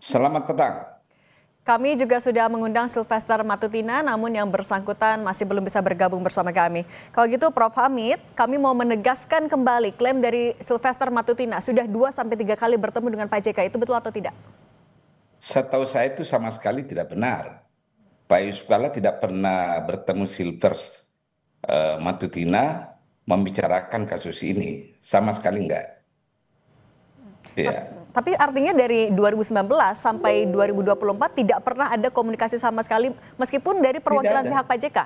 Selamat petang. Kami juga sudah mengundang Sylvester Matutina, namun yang bersangkutan masih belum bisa bergabung bersama kami. Kalau gitu Prof. Hamid, kami mau menegaskan kembali klaim dari Sylvester Matutina sudah 2-3 kali bertemu dengan Pak JK, itu betul atau tidak? Setahu saya itu sama sekali tidak benar. Pak Yusuf Kalla tidak pernah bertemu Silvers Matutina membicarakan kasus ini. Sama sekali enggak. Ya, Tapi artinya dari 2019 sampai 2024 tidak pernah ada komunikasi sama sekali meskipun dari tidak perwakilan ada. pihak Pak JK?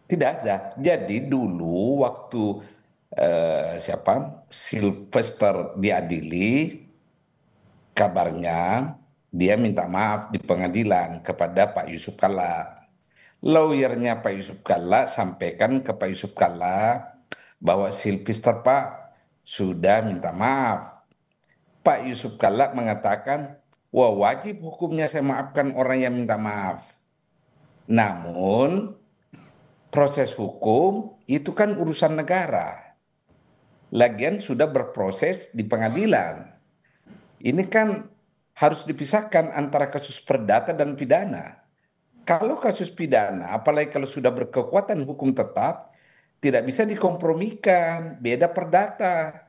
Tidak ada. Jadi dulu waktu siapa Sylvester diadili, kabarnya dia minta maaf di pengadilan kepada Pak Yusuf Kalla. Lawyernya Pak Yusuf Kalla sampaikan ke Pak Yusuf Kalla bahwa Sylvester Pak sudah minta maaf. Pak Yusuf Kalla mengatakan, wah wajib hukumnya saya maafkan orang yang minta maaf. Namun proses hukum itu kan urusan negara. Lagian sudah berproses di pengadilan. Ini kan harus dipisahkan antara kasus perdata dan pidana. Kalau kasus pidana, apalagi kalau sudah berkekuatan hukum tetap, tidak bisa dikompromikan, beda perdata.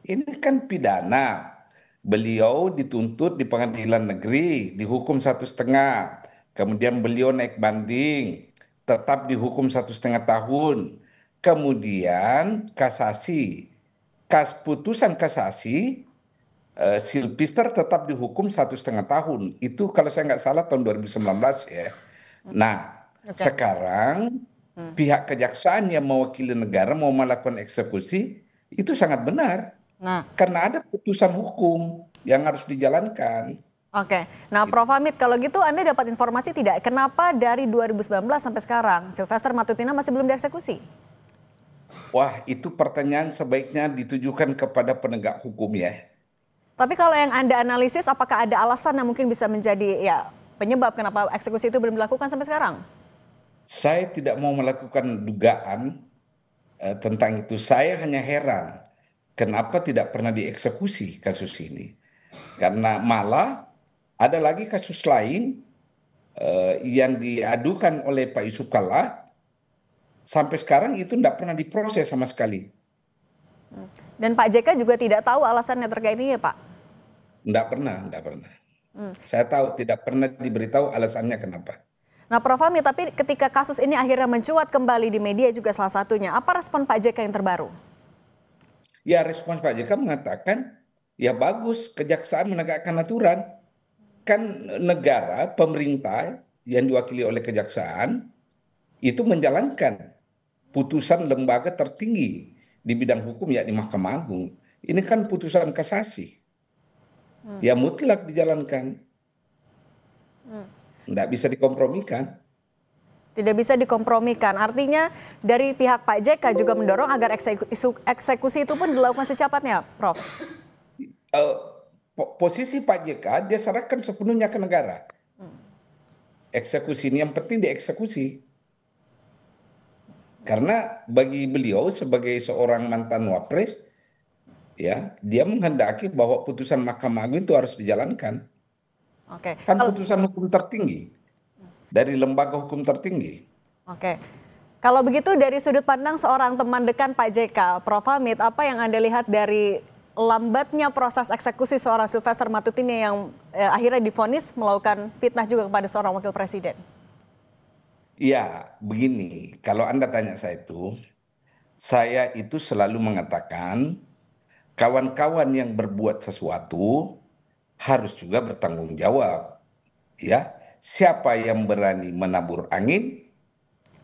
Ini kan pidana. Beliau dituntut di pengadilan negeri, dihukum 1,5. Kemudian beliau naik banding, tetap dihukum 1,5 tahun. Kemudian kasasi. Putusan kasasi, Sylvester tetap dihukum 1,5 tahun. Itu kalau saya nggak salah tahun 2019 ya. Nah, Oke. sekarang pihak kejaksaan yang mewakili negara mau melakukan eksekusi itu sangat benar Nah, karena ada putusan hukum yang harus dijalankan. oke. Nah, Prof. Hamid, kalau gitu Anda dapat informasi tidak kenapa dari 2019 sampai sekarang Sylvester Matutina masih belum dieksekusi? Wah, itu pertanyaan sebaiknya ditujukan kepada penegak hukum ya. Tapi kalau yang Anda analisis, apakah ada alasan yang mungkin bisa menjadi penyebab kenapa eksekusi itu belum dilakukan sampai sekarang? Saya tidak mau melakukan dugaan tentang itu. Saya hanya heran kenapa tidak pernah dieksekusi kasus ini. Karena malah ada lagi kasus lain yang diadukan oleh Pak Yusuf Kalla sampai sekarang itu tidak pernah diproses sama sekali. Dan Pak JK juga tidak tahu alasannya terkait ini ya Pak? Tidak pernah, tidak pernah. Saya tahu tidak pernah diberitahu alasannya kenapa. Nah, Prof. Hamid, tapi ketika kasus ini akhirnya mencuat kembali di media juga salah satunya, apa respon Pak JK yang terbaru? Ya respons Pak JK mengatakan, ya bagus kejaksaan menegakkan aturan. Kan negara, pemerintah yang diwakili oleh kejaksaan itu menjalankan putusan lembaga tertinggi di bidang hukum yakni Mahkamah Agung. Ini kan putusan kasasi. Ya mutlak dijalankan. Tidak bisa dikompromikan. Tidak bisa dikompromikan. Artinya dari pihak Pak JK juga mendorong agar eksekusi itu pun dilakukan secepatnya, Prof. Eh, Posisi Pak JK dia serahkan sepenuhnya ke negara. Eksekusi ini yang penting dieksekusi. Karena bagi beliau sebagai seorang mantan wapres, ya dia menghendaki bahwa putusan Mahkamah Agung itu harus dijalankan. Oke. Kan putusan hukum tertinggi dari lembaga hukum tertinggi. Oke. Kalau begitu dari sudut pandang seorang teman dekat Pak JK, Prof. Hamid, apa yang Anda lihat dari lambatnya proses eksekusi seorang Sylvester Matutina yang akhirnya divonis melakukan fitnah juga kepada seorang wakil presiden? Ya, begini, kalau Anda tanya saya itu selalu mengatakan kawan-kawan yang berbuat sesuatu harus juga bertanggung jawab. Ya, siapa yang berani menabur angin,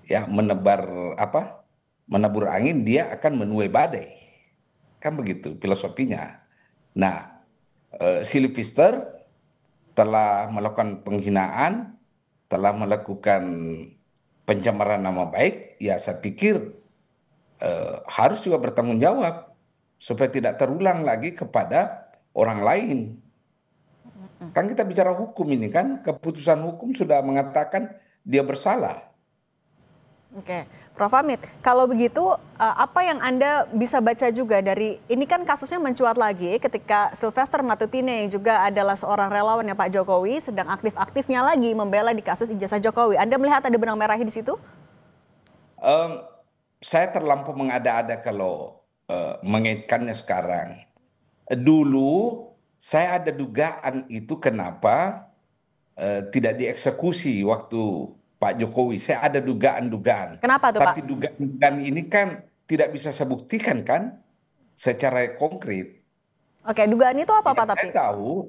ya menebar apa? Menabur angin dia akan menuai badai. Kan begitu filosofinya. Nah, Sylvester telah melakukan penghinaan, telah melakukan pencemaran nama baik, ya saya pikir harus juga bertanggung jawab supaya tidak terulang lagi kepada orang lain. Kan kita bicara hukum ini kan, keputusan hukum sudah mengatakan dia bersalah. Oke, Prof. Hamid, kalau begitu apa yang Anda bisa baca juga dari, ini kan kasusnya mencuat lagi ketika Sylvester Matutina yang juga adalah seorang relawan ya Pak Jokowi sedang aktif-aktifnya lagi membela di kasus ijazah Jokowi. Anda melihat ada benang merahnya di situ? Em, saya terlampau mengada-ada kalau mengaitkannya sekarang. Dulu saya ada dugaan itu kenapa tidak dieksekusi waktu Pak Jokowi. Saya ada dugaan-dugaan. Kenapa tuh Pak? Tapi dugaan-dugaan ini kan tidak bisa saya buktikan kan secara konkret. Oke, dugaan itu apa Pak tapi?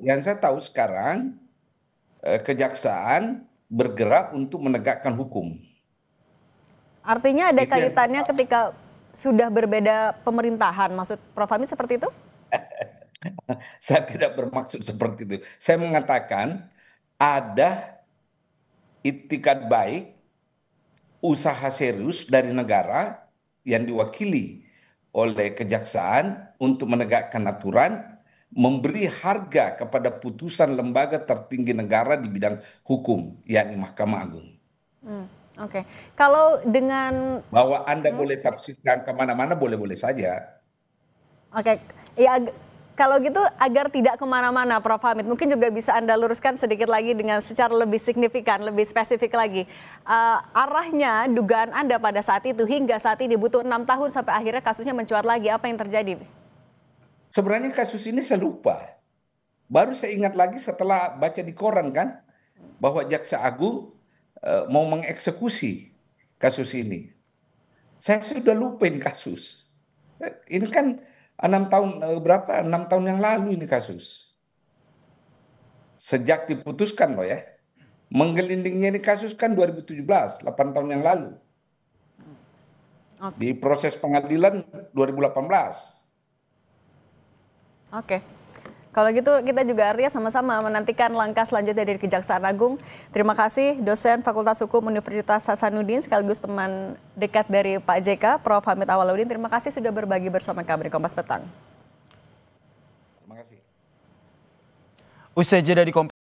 Yang saya tahu sekarang kejaksaan bergerak untuk menegakkan hukum. Artinya ada Itu yang kaitannya ketika sudah berbeda pemerintahan, maksud Prof. Hamid seperti itu? saya tidak bermaksud seperti itu. Saya mengatakan ada itikat baik, usaha serius dari negara yang diwakili oleh kejaksaan untuk menegakkan aturan, memberi harga kepada putusan lembaga tertinggi negara di bidang hukum, yakni Mahkamah Agung. Oke, kalau dengan Bahwa Anda boleh tafsirkan kemana-mana, boleh-boleh saja. Oke, ya kalau gitu agar tidak kemana-mana Prof. Hamid, mungkin juga bisa Anda luruskan sedikit lagi dengan secara lebih signifikan, lebih spesifik lagi. Arahnya, dugaan Anda pada saat itu hingga saat ini butuh 6 tahun sampai akhirnya kasusnya mencuat lagi, apa yang terjadi? Sebenarnya kasus ini saya lupa. Baru saya ingat lagi setelah baca di koran kan, bahwa Jaksa Agung mau mengeksekusi kasus ini. Saya sudah lupa ini kasus. Ini kan 6 tahun, berapa? 6 tahun yang lalu ini kasus. Sejak diputuskan loh ya. Menggelindingnya ini kasus kan 2017, 8 tahun yang lalu. Di proses pengadilan 2018. Oke. Kalau gitu kita juga artinya sama-sama menantikan langkah selanjutnya dari Kejaksaan Agung. Terima kasih dosen Fakultas Hukum Universitas Hasanuddin sekaligus teman dekat dari Pak JK, Prof. Hamid Awaludin. Terima kasih sudah berbagi bersama kami di Kompas Petang. Terima kasih. Usai jeda di